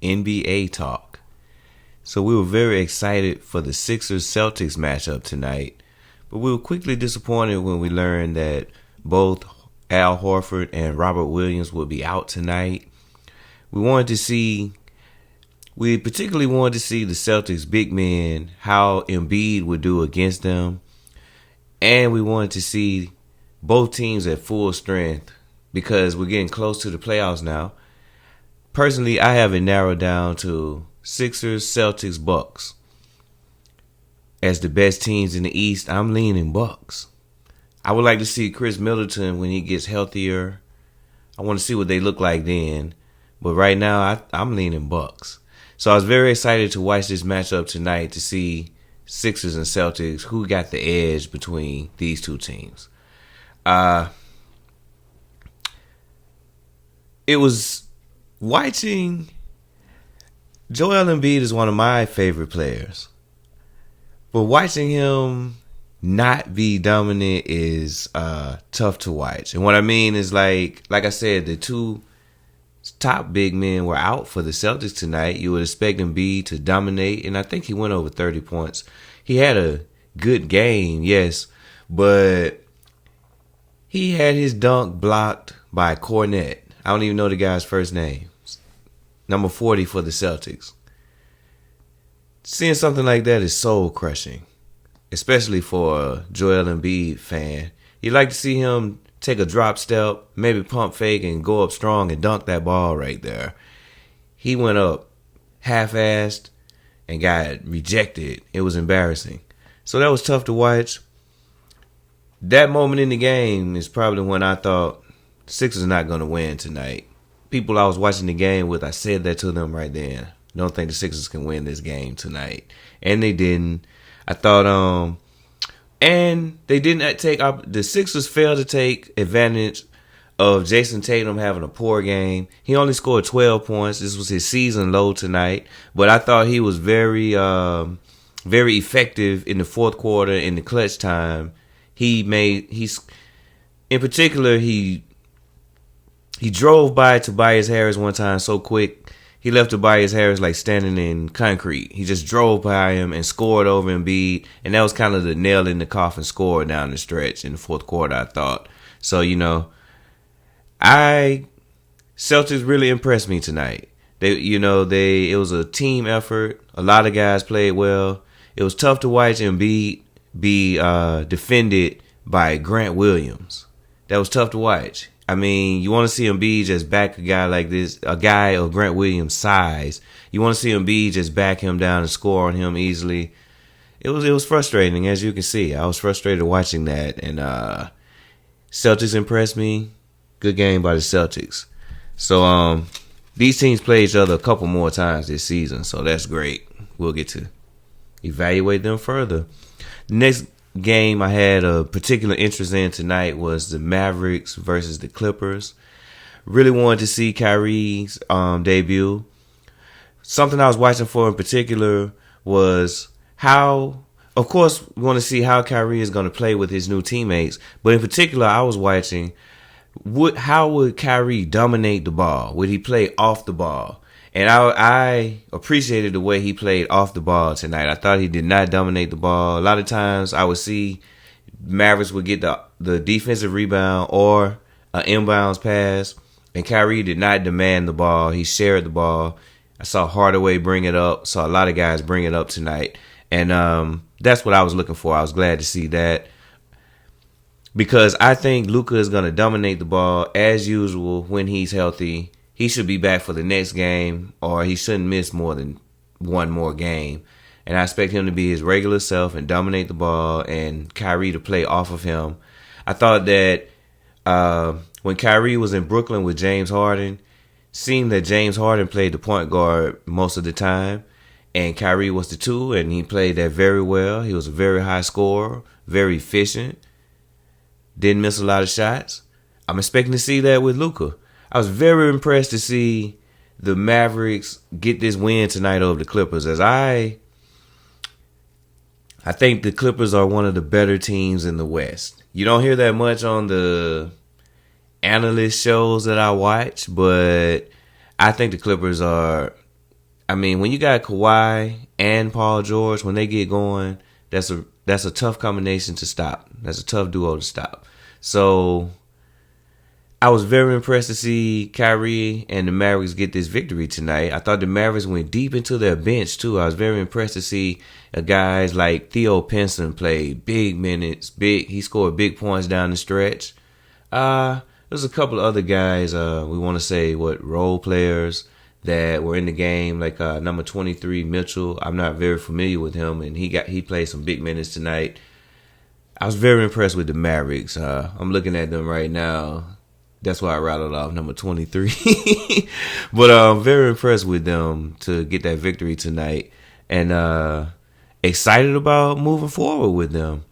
NBA talk. So we were very excited for the Sixers-Celtics matchup tonight, but we were quickly disappointed when we learned that both Al Horford and Robert Williams would be out tonight. We particularly wanted to see the Celtics big men, how Embiid would do against them, and we wanted to see both teams at full strength because we're getting close to the playoffs now. Personally, I have it narrowed down to Sixers, Celtics, Bucks. As the best teams in the East, I'm leaning Bucks. I would like to see Chris Middleton when he gets healthier. I want to see what they look like then. But right now, I'm leaning Bucks. So I was very excited to watch this matchup tonight to see Sixers and Celtics, who got the edge between these two teams. It was watching. Joel Embiid is one of my favorite players. But watching him not be dominant is tough to watch. And what I mean is like I said, the two top big men were out for the Celtics tonight. You would expect Embiid to dominate, and I think he went over 30 points. He had a good game, yes, but he had his dunk blocked by Cornette. I don't even know the guy's first name. Number 40 for the Celtics. Seeing something like that is soul crushing, especially for a Joel Embiid fan. You'd like to see him take a drop step, maybe pump fake and go up strong and dunk that ball right there. He went up half-assed and got rejected. It was embarrassing. So that was tough to watch. That moment in the game is probably when I thought Sixers are not going to win tonight. People I was watching the game with, I said that to them right then. Don't think the Sixers can win this game tonight. And they didn't. I thought, and they didn't take, the Sixers failed to take advantage of Jason Tatum having a poor game. He only scored 12 points. This was his season low tonight. But I thought he was very, very effective in the fourth quarter in the clutch time. In particular, he drove by Tobias Harris one time so quick. He left Tobias Harris like standing in concrete. He just drove by him and scored over Embiid. And that was kind of the nail in the coffin score down the stretch in the fourth quarter, I thought. So, Celtics really impressed me tonight. It was a team effort. A lot of guys played well. It was tough to watch Embiid be defended by Grant Williams. That was tough to watch. I mean, you want to see Embiid just back a guy like this, a guy of Grant Williams' size. You want to see Embiid just back him down and score on him easily. It was frustrating, as you can see. I was frustrated watching that, and Celtics impressed me. Good game by the Celtics. So these teams play each other a couple more times this season, so that's great. We'll get to evaluate them further. The next game I had a particular interest in tonight was the Mavericks versus the Clippers. Really wanted to see Kyrie's debut. Something I was watching for in particular was how, of course, we want to see how Kyrie is going to play with his new teammates. But in particular, I was watching how would Kyrie dominate the ball? Would he play off the ball? And I appreciated the way he played off the ball tonight. I thought he did not dominate the ball. A lot of times I would see Mavericks would get the defensive rebound or an inbounds pass, and Kyrie did not demand the ball. He shared the ball. I saw Hardaway bring it up. Saw a lot of guys bring it up tonight. And that's what I was looking for. I was glad to see that, because I think Luka is going to dominate the ball as usual when he's healthy. He should be back for the next game, or he shouldn't miss more than one more game. And I expect him to be his regular self and dominate the ball, and Kyrie to play off of him. I thought that when Kyrie was in Brooklyn with James Harden, seeing that James Harden played the point guard most of the time, and Kyrie was the two, and he played that very well. He was a very high scorer, very efficient, didn't miss a lot of shots. I'm expecting to see that with Luka. I was very impressed to see the Mavericks get this win tonight over the Clippers, as I think the Clippers are one of the better teams in the West. You don't hear that much on the analyst shows that I watch, but I think the Clippers are I mean, when you got Kawhi and Paul George, when they get going, that's a tough combination to stop. That's a tough duo to stop. So I was very impressed to see Kyrie and the Mavericks get this victory tonight. I thought the Mavericks went deep into their bench, too. I was very impressed to see guys like Theo Pinson play big minutes. He scored big points down the stretch. There's a couple of other guys, we want to say, role players that were in the game, like number 23, Mitchell. I'm not very familiar with him, and he played some big minutes tonight. I was very impressed with the Mavericks. I'm looking at them right now. That's why I rattled off number 23. But I'm very impressed with them to get that victory tonight, and excited about moving forward with them.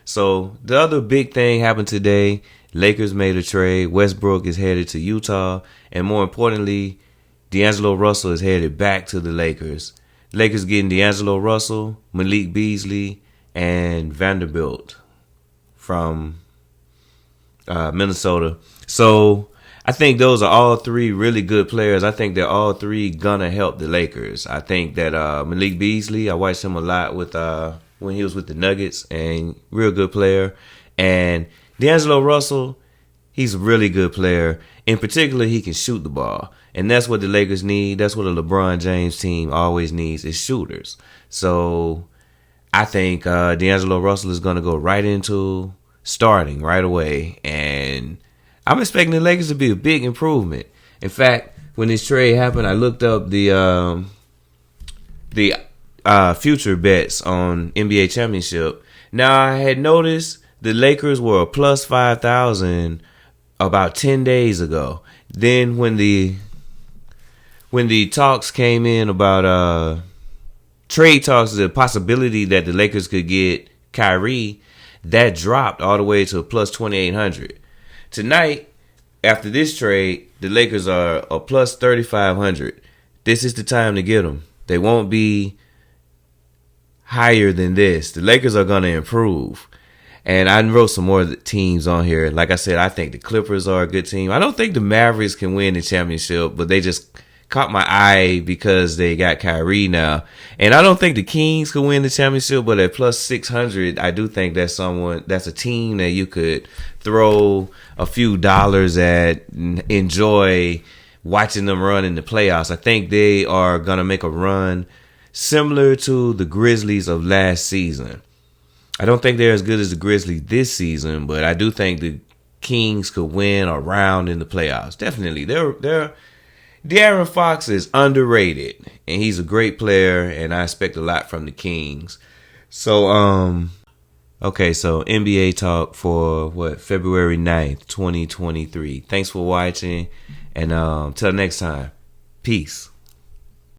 So the other big thing happened today. Lakers made a trade. Westbrook is headed to Utah, and more importantly, D'Angelo Russell is headed back to the Lakers. Lakers getting D'Angelo Russell, Malik Beasley, and Vanderbilt from Minnesota. So I think those are all three really good players. I think they're all three gonna help the Lakers. I think that Malik Beasley, I watched him a lot with when he was with the Nuggets, and real good player. And D'Angelo Russell, he's a really good player. In particular, he can shoot the ball. And that's what the Lakers need. That's what a LeBron James team always needs, is shooters. So I think D'Angelo Russell is going to go right into starting right away. And I'm expecting the Lakers to be a big improvement. In fact, when this trade happened, I looked up the future bets on NBA championship. Now, I had noticed the Lakers were a plus 5,000 about 10 days ago. Then when the talks came in about trade talks, the possibility that the Lakers could get Kyrie, that dropped all the way to plus 2,800. Tonight, after this trade, the Lakers are a plus 3,500. This is the time to get them. They won't be higher than this. The Lakers are going to improve. And I wrote some more teams on here. Like I said, I think the Clippers are a good team. I don't think the Mavericks can win the championship, but they just caught my eye because they got Kyrie now. And I don't think the Kings could win the championship, but at plus 600, I do think that's a team that you could throw a few dollars at and enjoy watching them run in the playoffs. I think they are going to make a run similar to the Grizzlies of last season. I don't think they're as good as the Grizzlies this season, but I do think the Kings could win a round in the playoffs. Definitely. De'Aaron Fox is underrated, and he's a great player, and I expect a lot from the Kings. So, okay, so NBA talk for February 9th, 2023. Thanks for watching, and till next time, peace.